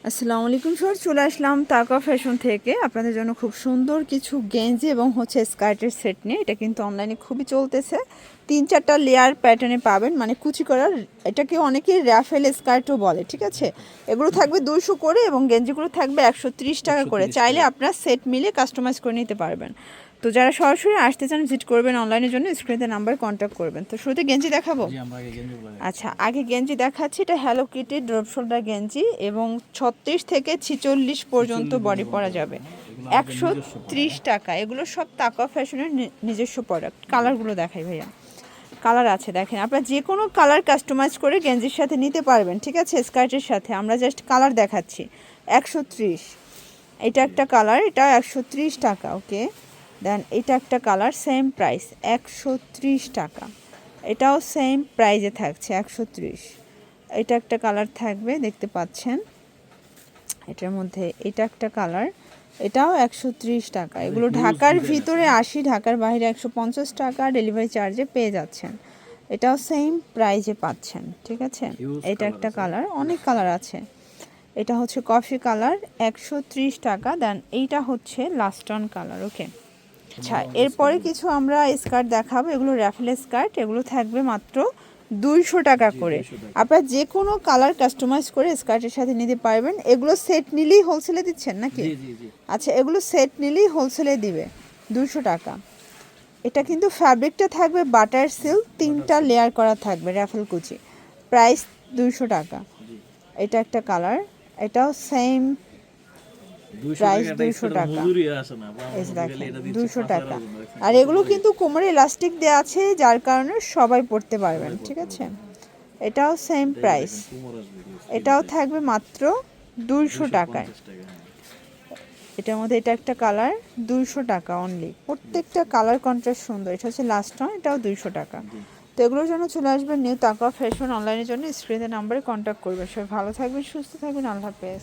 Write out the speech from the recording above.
আসসালামু আলাইকুম স্যার, চলে আসলাম তাকা ফ্যাশন থেকে আপনাদের জন্য খুব সুন্দর কিছু গেঞ্জি এবং স্কার্টের সেট নিয়ে। এটা কিন্তু অনলাইনে খুবই চলতেছে। 3-4টা লেয়ার প্যাটার্নে পাবেন, মানে কুচি করার। এটাকে অনেকেই র্যাফেল স্কার্টও বলে, ঠিক আছে। এগুলো থাকবে 200 করে এবং গেঞ্জিগুলো থাকবে 130 টাকা করে। চাইলে আপনারা সেট মিলে কাস্টমাইজ করে নিতে পারবেন। তো যারা সরাসরি আসতে চান ভিজিট করবেন অনলাইনের জন্য স্ক্রিনে নাম্বার কন্ট্যাক্ট করবেন। তো শুরুতে গেঞ্জি দেখাবো। আচ্ছা, আগে গেঞ্জি দেখাচ্ছি। এটা হ্যালো কিটি ড্রপ শোল্ডার গেঞ্জি এবং 36 থেকে 46 পর্যন্ত বডি পরা যাবে। 130 টাকা। এগুলো সব তাকা ফ্যাশনের নিজস্ব প্রোডাক্ট। কালারগুলো দেখাই ভাইয়া। কালার আছে দেখেন, আপনারা যে কোনো কালার কাস্টমাইজ করে গেঞ্জির সাথে নিতে পারবেন, ঠিক আছে। স্কার্টের সাথে আমরা জাস্ট কালার দেখাচ্ছি। 130, এটা একটা কালার, এটা 130 টাকা। ওকে, দেন এটা একটা কালার, সেম প্রাইস 130 টাকা। এটাও সেম প্রাইজে থাকছে 130। এটা একটা কালার থাকবে, দেখতে পাচ্ছেন এটার মধ্যে। এটা একটা কালার, এটাও 130 টাকা। এগুলো ঢাকার ভিতরে 80, ঢাকার বাইরে 150 টাকা ডেলিভারি চার্জে পেয়ে যাচ্ছেন। এটাও সেম প্রাইজে পাচ্ছেন, ঠিক আছে। এটা একটা কালার, অনেক কালার আছে। এটা হচ্ছে কফি কালার, 130 টাকা। দেন এইটা হচ্ছে লাস্ট অন কালার। ওকে, আচ্ছা, এরপরে কিছু আমরা স্কার্ট দেখাবো। এগুলো র্যাফেল স্কার্ট, এগুলো থাকবে মাত্র 200 টাকা করে। আপনারা যে কোনো কালার কাস্টমাইজ করে স্কার্টের সাথে নিতে পারবেন। এগুলো সেট নিলেই হোলসেলে দিচ্ছেন নাকি? আচ্ছা, এগুলো সেট নিলেই হোলসেলে দিবে 200 টাকা। এটা কিন্তু ফ্যাব্রিকটা থাকবে বাটার সিল্ক, 3টা লেয়ার করা থাকবে, র্যাফেল কুচি। প্রাইস 200 টাকা। এটা একটা কালার, এটাও সেম প্রাইস 200 টাকা। এই যে দেখেন 200 টাকা। আর এগুলো কিন্তু কোমরে ইলাস্টিক দেওয়া আছে, যার কারণে সবাই পরতে পারবেন, ঠিক আছে। এটাও সেম প্রাইস, এটাও থাকবে মাত্র 200 টাকায়। এটার মধ্যে এটা একটা কালার, 200 টাকা অনলি। প্রত্যেকটা কালার কন্ট্রাস্ট সুন্দর। এটা হচ্ছে লাস্ট ওয়ান, এটাও 200 টাকা। তো এগুলোর জন্য চলে আসবেন নিউ তাকা ফ্যাশন অনলাইনের জন্য স্ক্রিনের নাম্বারে কন্ট্যাক্ট করবেন। সবাই ভালো থাকবেন, সুস্থ থাকবেন, আল্লাহ হাফেজ।